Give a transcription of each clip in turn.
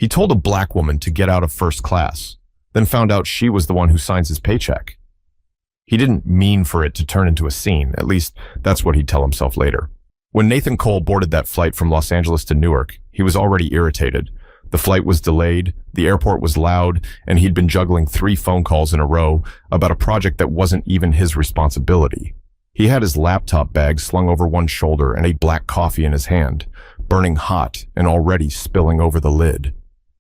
He told a black woman to get out of first class, then found out she was the one who signs his paycheck. He didn't mean for it to turn into a scene, at least that's what he'd tell himself later. When Nathan Cole boarded that flight from Los Angeles to Newark, he was already irritated. The flight was delayed, the airport was loud, and he'd been juggling 3 phone calls in a row about a project that wasn't even his responsibility. He had his laptop bag slung over one shoulder and a black coffee in his hand, burning hot and already spilling over the lid.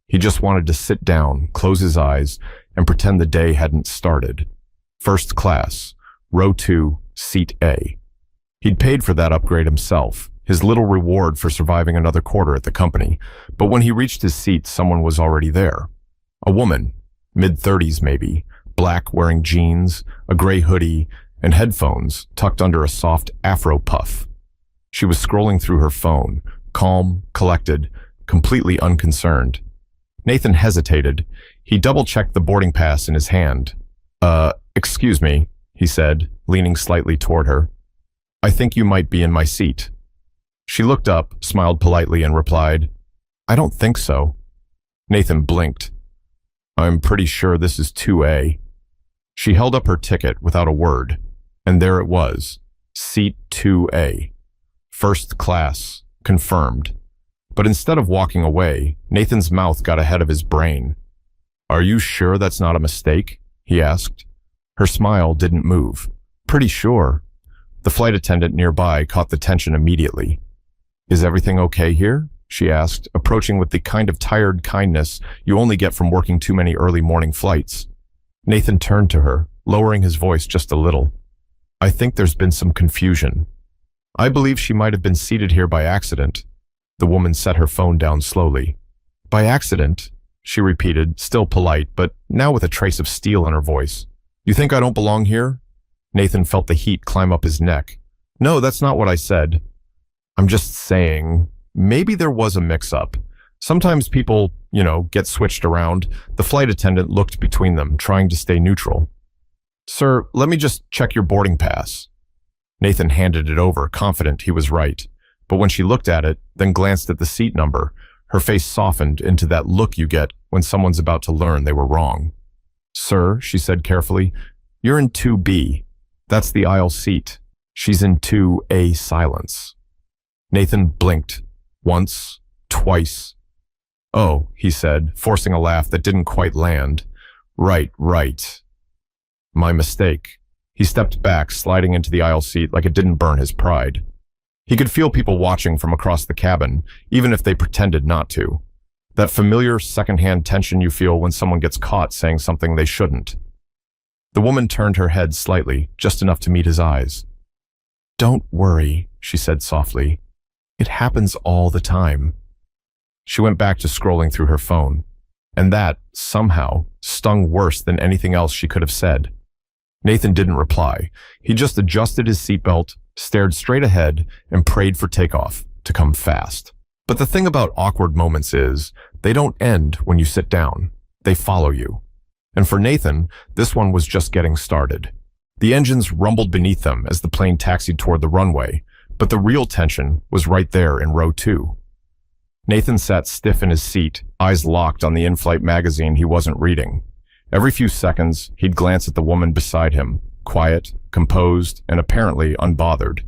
He just wanted to sit down, close his eyes, and pretend the day hadn't started. First class, row 2, seat A. He'd paid for that upgrade himself, his little reward for surviving another quarter at the company, but when he reached his seat, someone was already there. A woman, mid-30s maybe, black, wearing jeans, a gray hoodie, and headphones tucked under a soft afro puff. She was scrolling through her phone, calm, collected, completely unconcerned. Nathan hesitated. He double-checked the boarding pass in his hand. Excuse me, he said, leaning slightly toward her. I think you might be in my seat. She looked up, smiled politely, and replied, I don't think so. Nathan blinked. I'm pretty sure this is 2A. She held up her ticket without a word, and there it was, seat 2A. First class, confirmed. But instead of walking away, Nathan's mouth got ahead of his brain. Are you sure that's not a mistake? He asked. Her smile didn't move. Pretty sure. The flight attendant nearby caught the tension immediately. Is everything okay here? She asked, approaching with the kind of tired kindness you only get from working too many early morning flights. Nathan turned to her, lowering his voice just a little. I think there's been some confusion. I believe she might have been seated here by accident. The woman set her phone down slowly. By accident, she repeated, still polite, but now with a trace of steel in her voice. You think I don't belong here? Nathan felt the heat climb up his neck. No, that's not what I said. I'm just saying, maybe there was a mix-up. Sometimes people, get switched around. The flight attendant looked between them, trying to stay neutral. Sir, let me just check your boarding pass. Nathan handed it over, confident he was right. But when she looked at it, then glanced at the seat number, her face softened into that look you get when someone's about to learn they were wrong. Sir, she said carefully, you're in 2B. That's the aisle seat. She's in 2A silence. Nathan blinked. Once, twice. Oh, he said, forcing a laugh that didn't quite land. Right. My mistake. He stepped back, sliding into the aisle seat like it didn't burn his pride. He could feel people watching from across the cabin, even if they pretended not to. That familiar secondhand tension you feel when someone gets caught saying something they shouldn't. The woman turned her head slightly, just enough to meet his eyes. Don't worry, she said softly. It happens all the time. She went back to scrolling through her phone, and that, somehow, stung worse than anything else she could have said. Nathan didn't reply. He just adjusted his seatbelt, stared straight ahead, and prayed for takeoff to come fast. But the thing about awkward moments is, they don't end when you sit down. They follow you. And for Nathan, this one was just getting started. The engines rumbled beneath them as the plane taxied toward the runway, but the real tension was right there in row 2. Nathan sat stiff in his seat, eyes locked on the in-flight magazine he wasn't reading. Every few seconds, he'd glance at the woman beside him, quiet, composed, and apparently unbothered.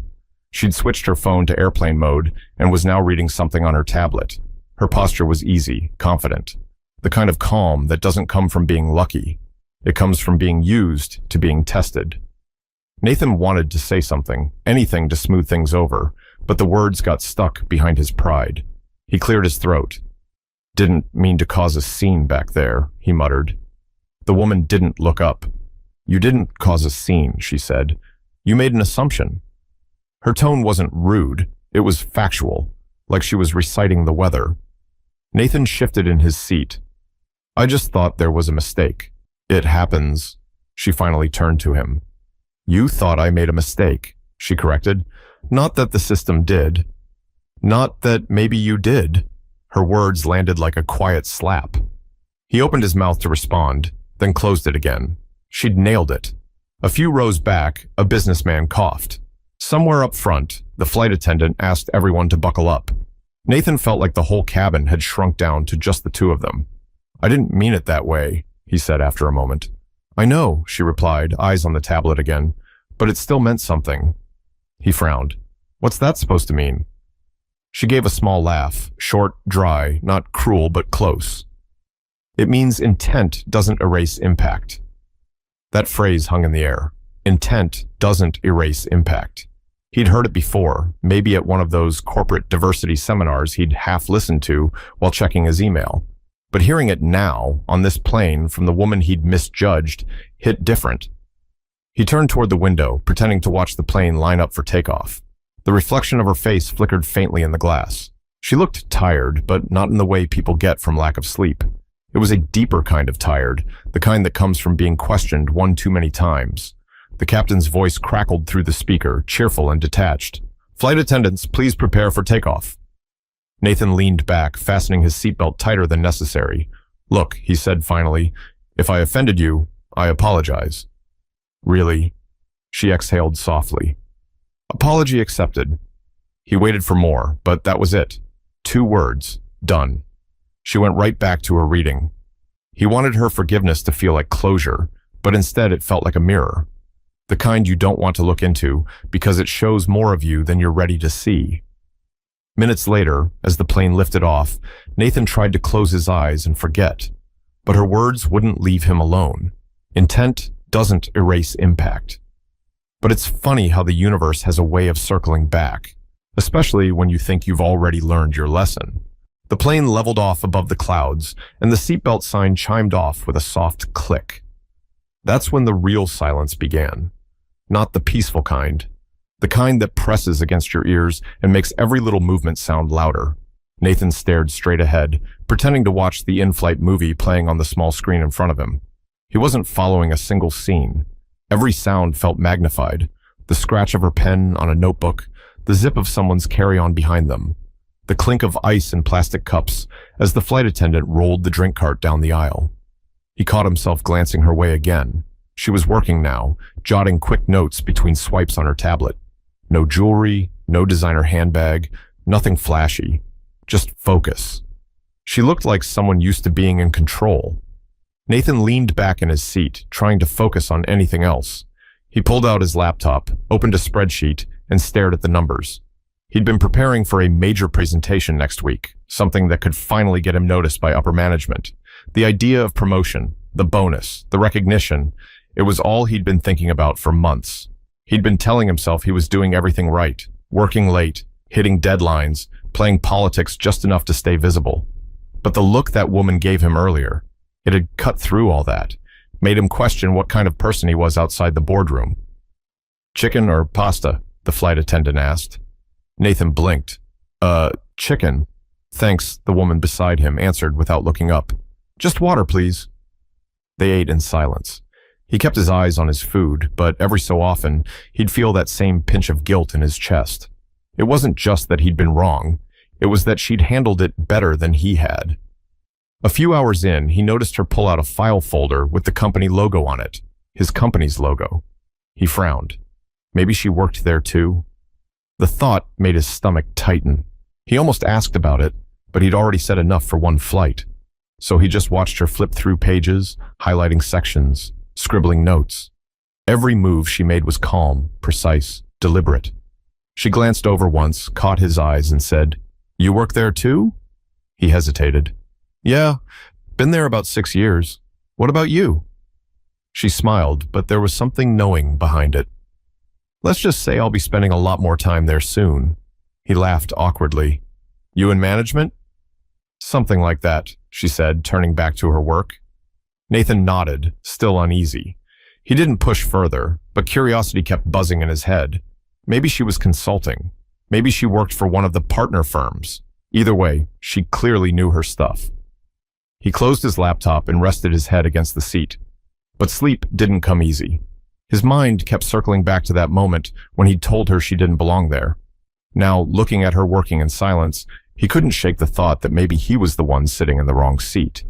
She'd switched her phone to airplane mode and was now reading something on her tablet. Her posture was easy, confident. The kind of calm that doesn't come from being lucky. It comes from being used to being tested. Nathan wanted to say something, anything to smooth things over, but the words got stuck behind his pride. He cleared his throat. Didn't mean to cause a scene back there, he muttered. The woman didn't look up. You didn't cause a scene, she said. You made an assumption. Her tone wasn't rude, it was factual, like she was reciting the weather. Nathan shifted in his seat. I just thought there was a mistake. It happens. She finally turned to him. You thought I made a mistake, she corrected. Not that the system did. Not that maybe you did. Her words landed like a quiet slap. He opened his mouth to respond, then closed it again. She'd nailed it. A few rows back, a businessman coughed. Somewhere up front, the flight attendant asked everyone to buckle up. Nathan felt like the whole cabin had shrunk down to just the two of them. "I didn't mean it that way," he said after a moment. "I know," she replied, eyes on the tablet again, "but it still meant something." He frowned. "What's that supposed to mean?" She gave a small laugh, short, dry, not cruel but close. "It means intent doesn't erase impact." That phrase hung in the air. Intent doesn't erase impact. He'd heard it before, maybe at one of those corporate diversity seminars he'd half listened to while checking his email. But hearing it now, on this plane, from the woman he'd misjudged, hit different. He turned toward the window, pretending to watch the plane line up for takeoff. The reflection of her face flickered faintly in the glass. She looked tired, but not in the way people get from lack of sleep. It was a deeper kind of tired, the kind that comes from being questioned one too many times. The captain's voice crackled through the speaker, cheerful and detached. "Flight attendants, please prepare for takeoff." Nathan leaned back, fastening his seatbelt tighter than necessary. "Look," he said finally, "if I offended you, I apologize." "Really?" She exhaled softly. "Apology accepted." He waited for more, but that was it. 2 words. Done. She went right back to her reading. He wanted her forgiveness to feel like closure, but instead it felt like a mirror. The kind you don't want to look into because it shows more of you than you're ready to see. Minutes later, as the plane lifted off, Nathan tried to close his eyes and forget. But her words wouldn't leave him alone. Intent doesn't erase impact. But it's funny how the universe has a way of circling back, especially when you think you've already learned your lesson. The plane leveled off above the clouds, and the seatbelt sign chimed off with a soft click. That's when the real silence began. Not the peaceful kind. The kind that presses against your ears and makes every little movement sound louder. Nathan stared straight ahead, pretending to watch the in-flight movie playing on the small screen in front of him. He wasn't following a single scene. Every sound felt magnified. The scratch of her pen on a notebook, the zip of someone's carry-on behind them, the clink of ice in plastic cups as the flight attendant rolled the drink cart down the aisle. He caught himself glancing her way again. She was working now, jotting quick notes between swipes on her tablet. No jewelry, no designer handbag, nothing flashy. Just focus. She looked like someone used to being in control. Nathan leaned back in his seat, trying to focus on anything else. He pulled out his laptop, opened a spreadsheet, and stared at the numbers. He'd been preparing for a major presentation next week, something that could finally get him noticed by upper management. The idea of promotion, the bonus, the recognition, it was all he'd been thinking about for months. He'd been telling himself he was doing everything right, working late, hitting deadlines, playing politics just enough to stay visible. But the look that woman gave him earlier, it had cut through all that, made him question what kind of person he was outside the boardroom. "Chicken or pasta?" the flight attendant asked. Nathan blinked. Chicken." "Thanks," the woman beside him answered without looking up. "Just water, please." They ate in silence. He kept his eyes on his food, but every so often, he'd feel that same pinch of guilt in his chest. It wasn't just that he'd been wrong. It was that she'd handled it better than he had. A few hours in, he noticed her pull out a file folder with the company logo on it, his company's logo. He frowned. Maybe she worked there too? The thought made his stomach tighten. He almost asked about it, but he'd already said enough for one flight. So he just watched her flip through pages, highlighting sections, scribbling notes. Every move she made was calm, precise, deliberate. She glanced over once, caught his eyes, and said, "You work there too?" He hesitated. "Yeah, been there about 6 years. What about you?" She smiled, but there was something knowing behind it. "Let's just say I'll be spending a lot more time there soon." He laughed awkwardly. "You in management?" "Something like that," she said, turning back to her work. Nathan nodded, still uneasy. He didn't push further, but curiosity kept buzzing in his head. Maybe she was consulting. Maybe she worked for one of the partner firms. Either way, she clearly knew her stuff. He closed his laptop and rested his head against the seat. But sleep didn't come easy. His mind kept circling back to that moment when he'd told her she didn't belong there. Now, looking at her working in silence, he couldn't shake the thought that maybe he was the one sitting in the wrong seat.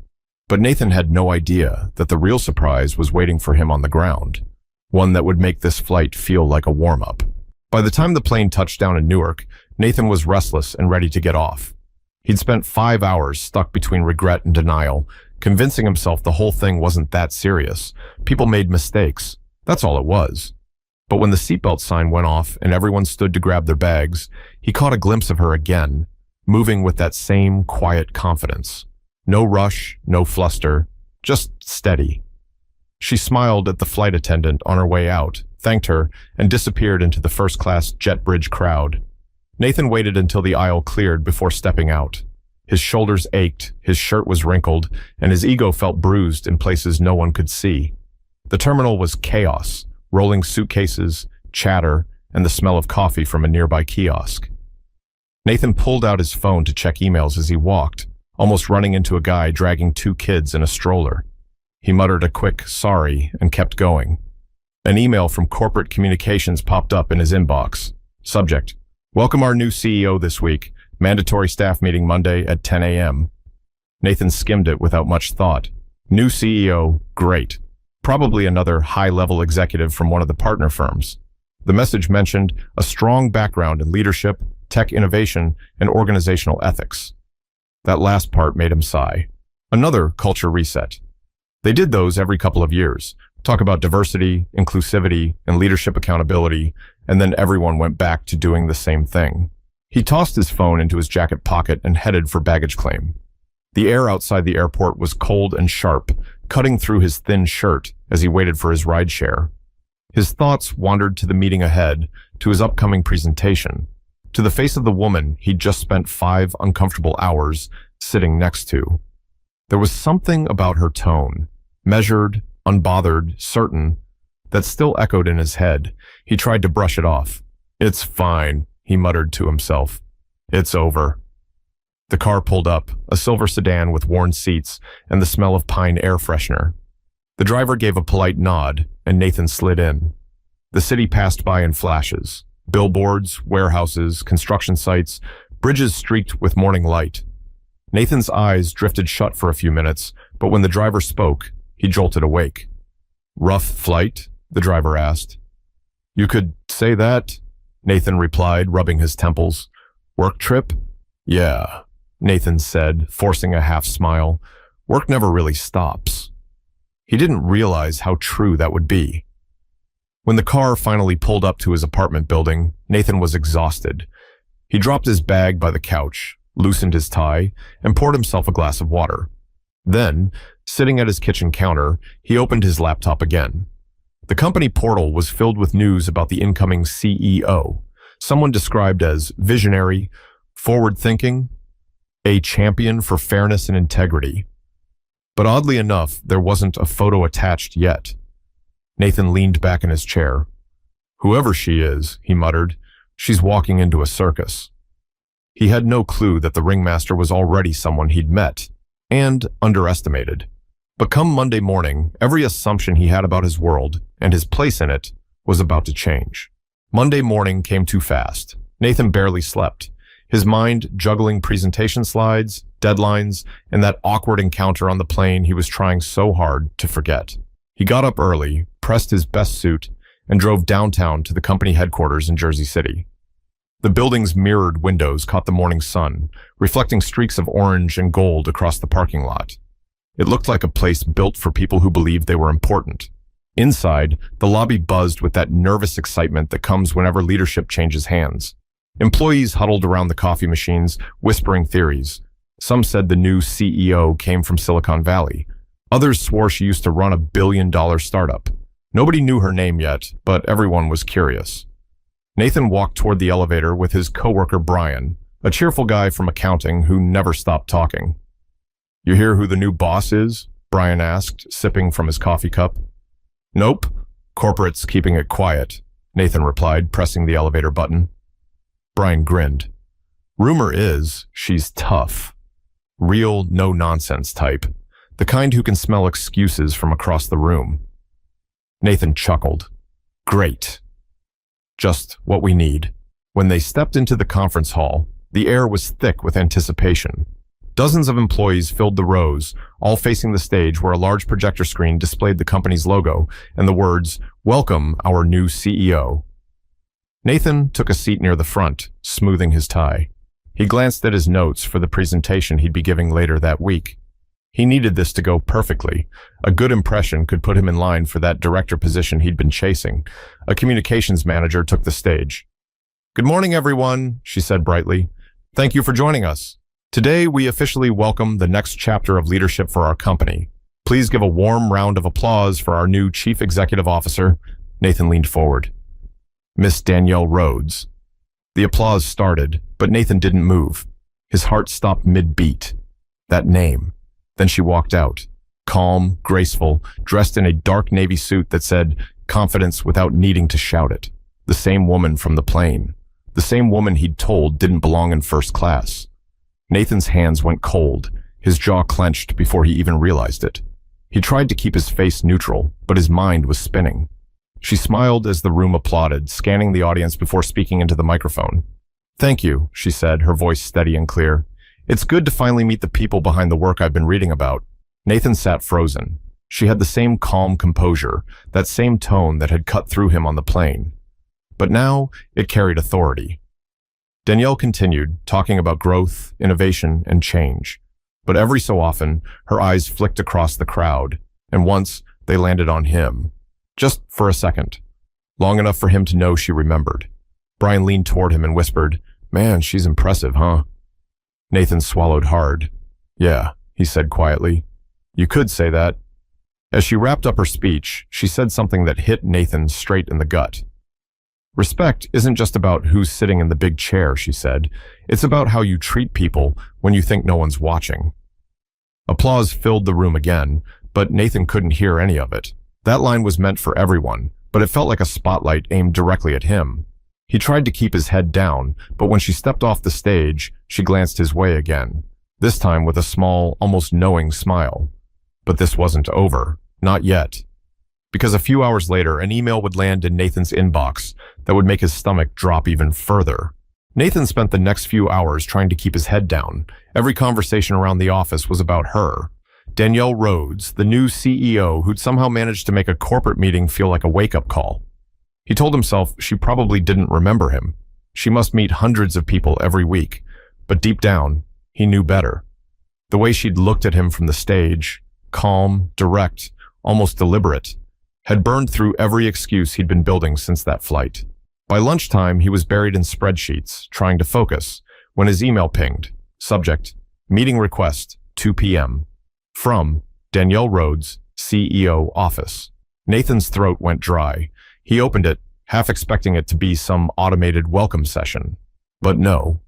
But Nathan had no idea that the real surprise was waiting for him on the ground, one that would make this flight feel like a warm-up. By the time the plane touched down in Newark, Nathan was restless and ready to get off. He'd spent 5 hours stuck between regret and denial, convincing himself the whole thing wasn't that serious. People made mistakes. That's all it was. But when the seatbelt sign went off and everyone stood to grab their bags, he caught a glimpse of her again, moving with that same quiet confidence. No rush, no fluster, just steady. She smiled at the flight attendant on her way out, thanked her, and disappeared into the first-class jet bridge crowd. Nathan waited until the aisle cleared before stepping out. His shoulders ached, his shirt was wrinkled, and his ego felt bruised in places no one could see. The terminal was chaos, rolling suitcases, chatter, and the smell of coffee from a nearby kiosk. Nathan pulled out his phone to check emails as he walked, almost running into a guy dragging 2 kids in a stroller. He muttered a quick sorry and kept going. An email from corporate communications popped up in his inbox. Subject: Welcome our new CEO this week. Mandatory staff meeting Monday at 10 a.m. Nathan skimmed it without much thought. New CEO, great. Probably another high-level executive from one of the partner firms. The message mentioned a strong background in leadership, tech innovation, and organizational ethics. That last part made him sigh. Another culture reset. They did those every couple of years. Talk about diversity, inclusivity, and leadership accountability, and then everyone went back to doing the same thing. He tossed his phone into his jacket pocket and headed for baggage claim. The air outside the airport was cold and sharp, cutting through his thin shirt as he waited for his rideshare. His thoughts wandered to the meeting ahead, to his upcoming presentation, to the face of the woman he'd just spent 5 uncomfortable hours sitting next to. There was something about her tone, measured, unbothered, certain, that still echoed in his head. He tried to brush it off. It's fine, he muttered to himself. It's over. The car pulled up, a silver sedan with worn seats and the smell of pine air freshener. The driver gave a polite nod, and Nathan slid in. The city passed by in flashes. Billboards, warehouses, construction sites, bridges streaked with morning light. Nathan's eyes drifted shut for a few minutes, but when the driver spoke, he jolted awake. Rough flight? The driver asked. You could say that, Nathan replied, rubbing his temples. Work trip? Yeah, Nathan said, forcing a half smile. Work never really stops. He didn't realize how true that would be. When the car finally pulled up to his apartment building, Nathan was exhausted. He dropped his bag by the couch, loosened his tie, and poured himself a glass of water. Then, sitting at his kitchen counter, he opened his laptop again. The company portal was filled with news about the incoming CEO, someone described as visionary, forward-thinking, a champion for fairness and integrity. But oddly enough, there wasn't a photo attached yet. Nathan leaned back in his chair. Whoever she is, he muttered, she's walking into a circus. He had no clue that the ringmaster was already someone he'd met and underestimated. But come Monday morning, every assumption he had about his world and his place in it was about to change. Monday morning came too fast. Nathan barely slept, his mind juggling presentation slides, deadlines, and that awkward encounter on the plane he was trying so hard to forget. He got up early, pressed his best suit, and drove downtown to the company headquarters in Jersey City. The building's mirrored windows caught the morning sun, reflecting streaks of orange and gold across the parking lot. It looked like a place built for people who believed they were important. Inside, the lobby buzzed with that nervous excitement that comes whenever leadership changes hands. Employees huddled around the coffee machines, whispering theories. Some said the new CEO came from Silicon Valley. Others swore she used to run a billion-dollar startup. Nobody knew her name yet, but everyone was curious. Nathan walked toward the elevator with his coworker Brian, a cheerful guy from accounting who never stopped talking. You hear who the new boss is? Brian asked, sipping from his coffee cup. Nope. Corporate's keeping it quiet, Nathan replied, pressing the elevator button. Brian grinned. Rumor is she's tough. Real, no-nonsense type. The kind who can smell excuses from across the room. Nathan chuckled. Great. Just what we need. When they stepped into the conference hall, the air was thick with anticipation. Dozens of employees filled the rows, all facing the stage where a large projector screen displayed the company's logo and the words, "Welcome, our new CEO." Nathan took a seat near the front, smoothing his tie. He glanced at his notes for the presentation he'd be giving later that week. He needed this to go perfectly. A good impression could put him in line for that director position he'd been chasing. A communications manager took the stage. "Good morning, everyone," she said brightly. "Thank you for joining us. Today, we officially welcome the next chapter of leadership for our company. Please give a warm round of applause for our new Chief Executive Officer." Nathan leaned forward. "Miss Danielle Rhodes." The applause started, but Nathan didn't move. His heart stopped mid-beat. That name. Then she walked out, calm, graceful, dressed in a dark navy suit that said confidence without needing to shout it. The same woman from the plane. The same woman he'd told didn't belong in first class. Nathan's hands went cold, his jaw clenched before he even realized it. He tried to keep his face neutral, but his mind was spinning. She smiled as the room applauded, scanning the audience before speaking into the microphone. "Thank you," she said, her voice steady and clear. "It's good to finally meet the people behind the work I've been reading about." Nathan sat frozen. She had the same calm composure, that same tone that had cut through him on the plane. But now it carried authority. Danielle continued, talking about growth, innovation, and change. But every so often, her eyes flicked across the crowd, and once they landed on him. Just for a second. Long enough for him to know she remembered. Brian leaned toward him and whispered, "Man, she's impressive, huh?" Nathan swallowed hard. "Yeah," he said quietly. "You could say that." As she wrapped up her speech, she said something that hit Nathan straight in the gut. "Respect isn't just about who's sitting in the big chair," she said. "It's about how you treat people when you think no one's watching." Applause filled the room again, but Nathan couldn't hear any of it. That line was meant for everyone, but it felt like a spotlight aimed directly at him. He tried to keep his head down, but when she stepped off the stage, she glanced his way again, this time with a small, almost knowing smile. But this wasn't over. Not yet. Because a few hours later, an email would land in Nathan's inbox that would make his stomach drop even further. Nathan spent the next few hours trying to keep his head down. Every conversation around the office was about her. Danielle Rhodes, the new CEO who'd somehow managed to make a corporate meeting feel like a wake-up call. He told himself she probably didn't remember him. She must meet hundreds of people every week, but deep down, he knew better. The way she'd looked at him from the stage, calm, direct, almost deliberate, had burned through every excuse he'd been building since that flight. By lunchtime, he was buried in spreadsheets, trying to focus, when his email pinged. Subject, meeting request, 2 p.m. From Danielle Rhodes, CEO office. Nathan's throat went dry. He opened it, half expecting it to be some automated welcome session. But no.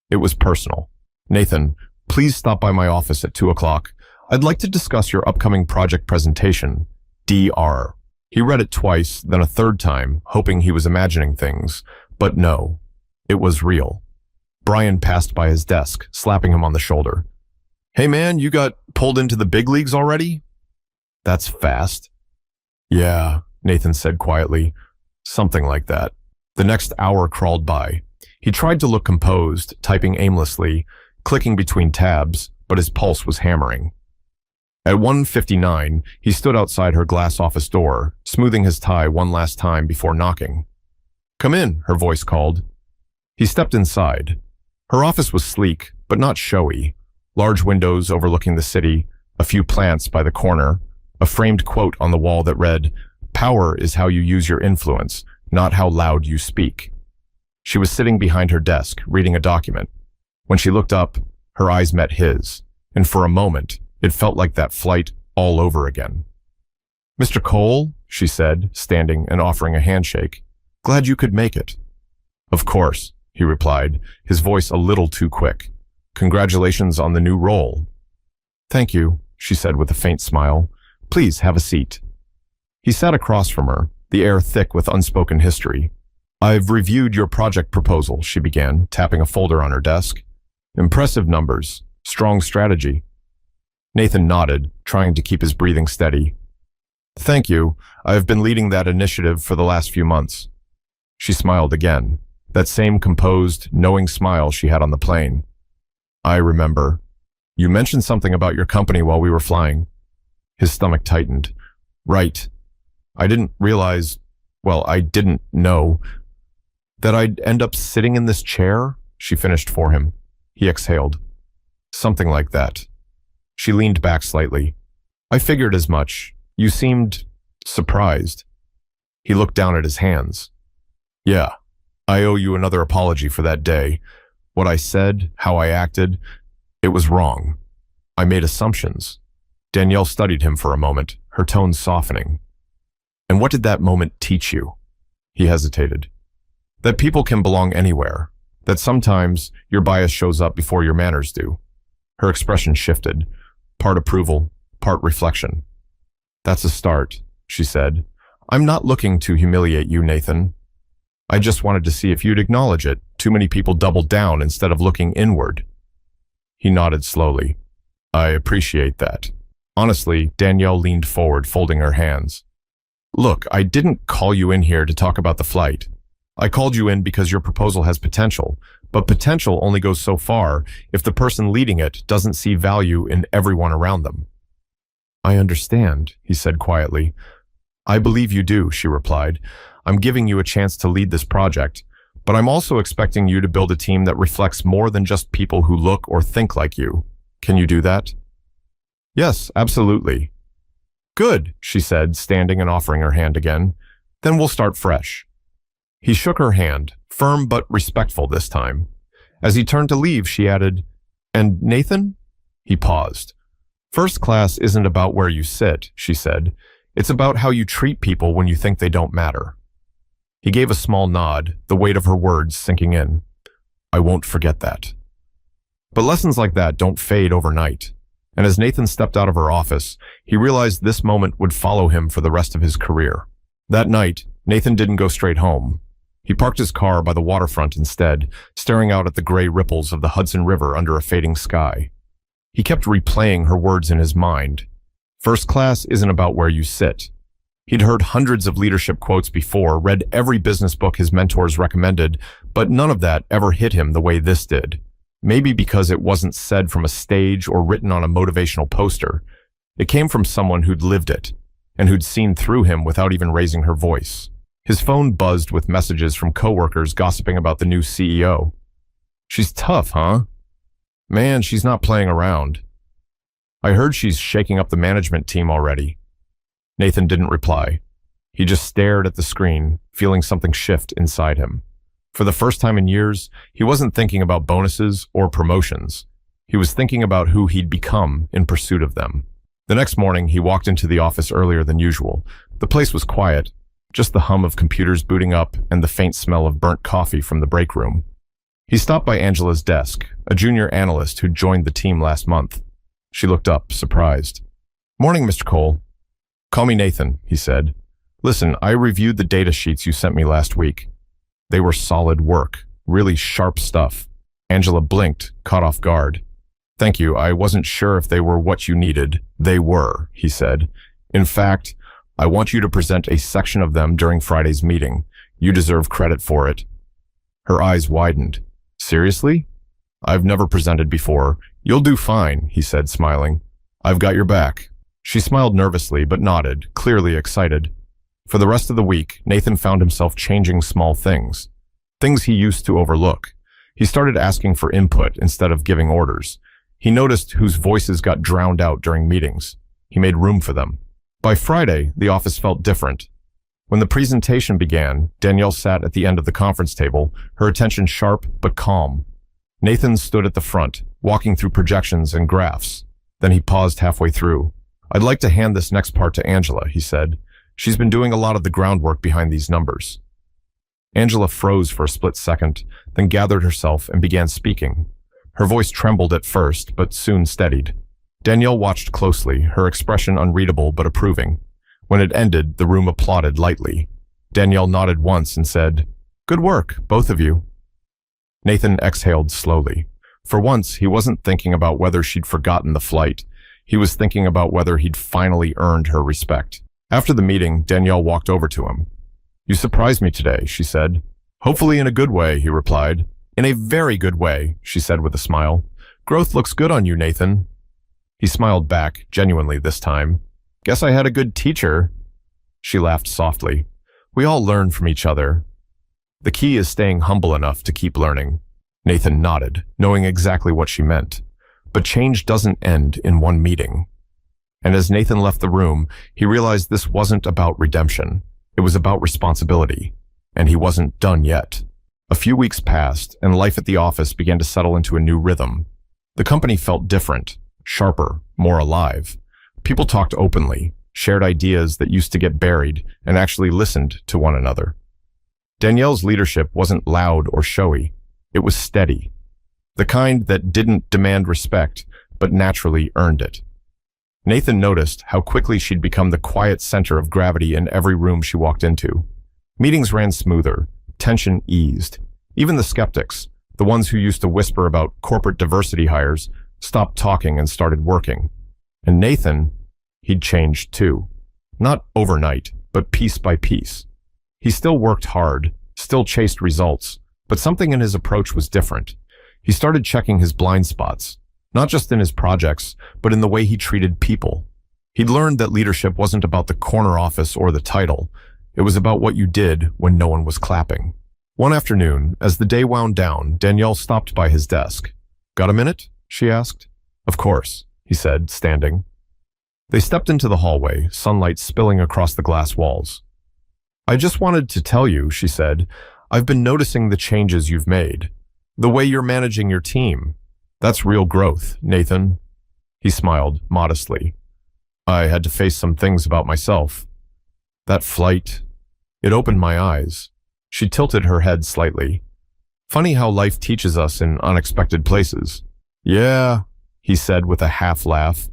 It was personal. "Nathan, please stop by my office at 2 o'clock. I'd like to discuss your upcoming project presentation. DR." He read it twice, then a third time, hoping he was imagining things. But no. It was real. Brian passed by his desk, slapping him on the shoulder. "Hey man, you got pulled into the big leagues already?" "That's fast." "Yeah," Nathan said quietly. "Something like that." The next hour crawled by. He tried to look composed, typing aimlessly, clicking between tabs, but his pulse was hammering. At 1:59, he stood outside her glass office door, smoothing his tie one last time before knocking. "Come in," her voice called. He stepped inside. Her office was sleek, but not showy. Large windows overlooking the city, a few plants by the corner, a framed quote on the wall that read, "Power is how you use your influence, not how loud you speak." She was sitting behind her desk, reading a document. When she looked up, her eyes met his, and for a moment, it felt like that flight all over again. "Mr. Cole," she said, standing and offering a handshake. "Glad you could make it." "Of course," he replied, his voice a little too quick. "Congratulations on the new role." "Thank you," she said with a faint smile. "Please have a seat." He sat across from her, the air thick with unspoken history. "I've reviewed your project proposal," she began, tapping a folder on her desk. "Impressive numbers, strong strategy." Nathan nodded, trying to keep his breathing steady. "Thank you. I've been leading that initiative for the last few months." She smiled again, that same composed, knowing smile she had on the plane. "I remember. You mentioned something about your company while we were flying." His stomach tightened. "Right. I didn't realize, well, I didn't know that I'd end up sitting in this chair," she finished for him. He exhaled. Something like that. She leaned back slightly. I figured as much. You seemed surprised. He looked down at his hands. Yeah, I owe you another apology for that day. What I said, how I acted, it was wrong. I made assumptions. Danielle studied him for a moment, her tone softening. And what did that moment teach you? He hesitated. That people can belong anywhere. That sometimes your bias shows up before your manners do. Her expression shifted, part approval, part reflection. That's a start, she said. I'm not looking to humiliate you, Nathan. I just wanted to see if you'd acknowledge it. Too many people double down instead of looking inward. He nodded slowly. I appreciate that. Honestly, Danielle leaned forward, folding her hands. Look, I didn't call you in here to talk about the flight. I called you in because your proposal has potential, but potential only goes so far if the person leading it doesn't see value in everyone around them. I understand, he said quietly. I believe you do, she replied. I'm giving you a chance to lead this project, but I'm also expecting you to build a team that reflects more than just people who look or think like you. Can you do that? Yes, absolutely. Good, she said, standing and offering her hand again. Then we'll start fresh. He shook her hand, firm but respectful this time. As he turned to leave, she added, And Nathan? He paused. First class isn't about where you sit, she said. It's about how you treat people when you think they don't matter. He gave a small nod, the weight of her words sinking in. I won't forget that. But lessons like that don't fade overnight. And as Nathan stepped out of her office, he realized this moment would follow him for the rest of his career. That night, Nathan didn't go straight home. He parked his car by the waterfront instead, staring out at the gray ripples of the Hudson River under a fading sky. He kept replaying her words in his mind. First class isn't about where you sit. He'd heard hundreds of leadership quotes before, read every business book his mentors recommended, but none of that ever hit him the way this did. Maybe because it wasn't said from a stage or written on a motivational poster. It came from someone who'd lived it, and who'd seen through him without even raising her voice. His phone buzzed with messages from coworkers gossiping about the new CEO. She's tough, huh? Man, she's not playing around. I heard she's shaking up the management team already. Nathan didn't reply. He just stared at the screen, feeling something shift inside him. For the first time in years, he wasn't thinking about bonuses or promotions. He was thinking about who he'd become in pursuit of them. The next morning, he walked into the office earlier than usual. The place was quiet, just the hum of computers booting up and the faint smell of burnt coffee from the break room. He stopped by Angela's desk, a junior analyst who'd joined the team last month. She looked up, surprised. Morning, Mr. Cole. Call me Nathan, he said. Listen, I reviewed the data sheets you sent me last week. They were solid work, really sharp stuff. Angela blinked, caught off guard. Thank you, I wasn't sure if they were what you needed. They were, he said. In fact, I want you to present a section of them during Friday's meeting. You deserve credit for it. Her eyes widened. Seriously? I've never presented before. You'll do fine, he said, smiling. I've got your back. She smiled nervously, but nodded, clearly excited. For the rest of the week, Nathan found himself changing small things. Things he used to overlook. He started asking for input instead of giving orders. He noticed whose voices got drowned out during meetings. He made room for them. By Friday, the office felt different. When the presentation began, Danielle sat at the end of the conference table, her attention sharp but calm. Nathan stood at the front, walking through projections and graphs. Then he paused halfway through. I'd like to hand this next part to Angela, he said. She's been doing a lot of the groundwork behind these numbers. Angela froze for a split second, then gathered herself and began speaking. Her voice trembled at first, but soon steadied. Danielle watched closely, her expression unreadable but approving. When it ended, the room applauded lightly. Danielle nodded once and said, Good work, both of you. Nathan exhaled slowly. For once, he wasn't thinking about whether she'd forgotten the flight. He was thinking about whether he'd finally earned her respect. After the meeting, Danielle walked over to him. You surprised me today, she said. Hopefully in a good way, he replied. In a very good way, she said with a smile. Growth looks good on you, Nathan. He smiled back, genuinely this time. Guess I had a good teacher. She laughed softly. We all learn from each other. The key is staying humble enough to keep learning. Nathan nodded, knowing exactly what she meant. But change doesn't end in one meeting. And as Nathan left the room, he realized this wasn't about redemption. It was about responsibility. And he wasn't done yet. A few weeks passed, and life at the office began to settle into a new rhythm. The company felt different, sharper, more alive. People talked openly, shared ideas that used to get buried, and actually listened to one another. Danielle's leadership wasn't loud or showy. It was steady. The kind that didn't demand respect, but naturally earned it. Nathan noticed how quickly she'd become the quiet center of gravity in every room she walked into. Meetings ran smoother, tension eased. Even the skeptics, the ones who used to whisper about corporate diversity hires, stopped talking and started working. And Nathan, he'd changed too. Not overnight, but piece by piece. He still worked hard, still chased results, but something in his approach was different. He started checking his blind spots, not just in his projects, but in the way he treated people. He'd learned that leadership wasn't about the corner office or the title. It was about what you did when no one was clapping. One afternoon, as the day wound down, Danielle stopped by his desk. "Got a minute?" she asked. "Of course," he said, standing. They stepped into the hallway, sunlight spilling across the glass walls. "I just wanted to tell you," she said, "I've been noticing the changes you've made. The way you're managing your team. That's real growth, Nathan." He smiled modestly. "I had to face some things about myself. That flight, it opened my eyes." She tilted her head slightly. "Funny how life teaches us in unexpected places." "Yeah," he said with a half laugh.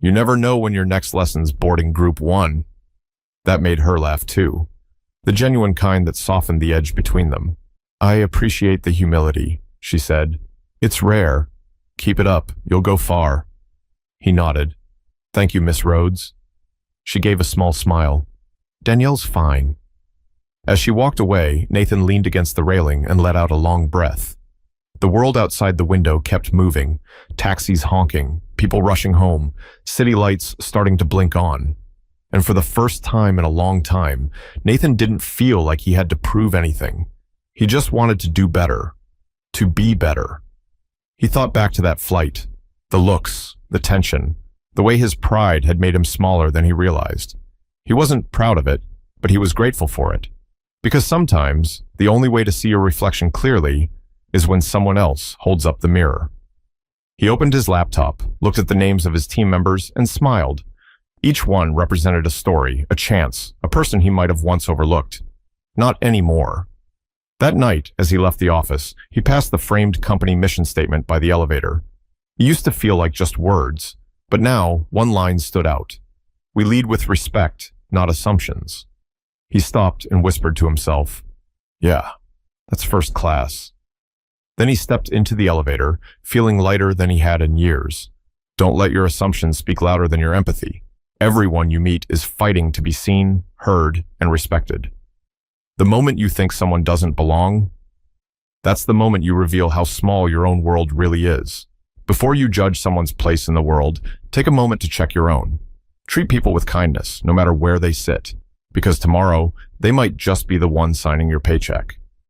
"You never know when your next lesson's boarding group 1. That made her laugh too, the genuine kind that softened the edge between them. "I appreciate the humility," she said. "It's rare. Keep it up, you'll go far." He nodded. "Thank you, Miss Rhodes." She gave a small smile. "Danielle's fine." As she walked away, Nathan leaned against the railing and let out a long breath. The world outside the window kept moving, taxis honking, people rushing home, city lights starting to blink on. And for the first time in a long time, Nathan didn't feel like he had to prove anything. He just wanted to do better, to be better. He thought back to that flight, the looks, the tension, the way his pride had made him smaller than he realized. He wasn't proud of it, but he was grateful for it. Because sometimes, the only way to see your reflection clearly is when someone else holds up the mirror. He opened his laptop, looked at the names of his team members, and smiled. Each one represented a story, a chance, a person he might have once overlooked. Not anymore. That night, as he left the office, he passed the framed company mission statement by the elevator. It used to feel like just words, but now one line stood out. "We lead with respect, not assumptions." He stopped and whispered to himself, "Yeah, that's first class." Then he stepped into the elevator, feeling lighter than he had in years. Don't let your assumptions speak louder than your empathy. Everyone you meet is fighting to be seen, heard, and respected. The moment you think someone doesn't belong, that's the moment you reveal how small your own world really is. Before you judge someone's place in the world, take a moment to check your own. Treat people with kindness, no matter where they sit, because tomorrow they might just be the one signing your paycheck.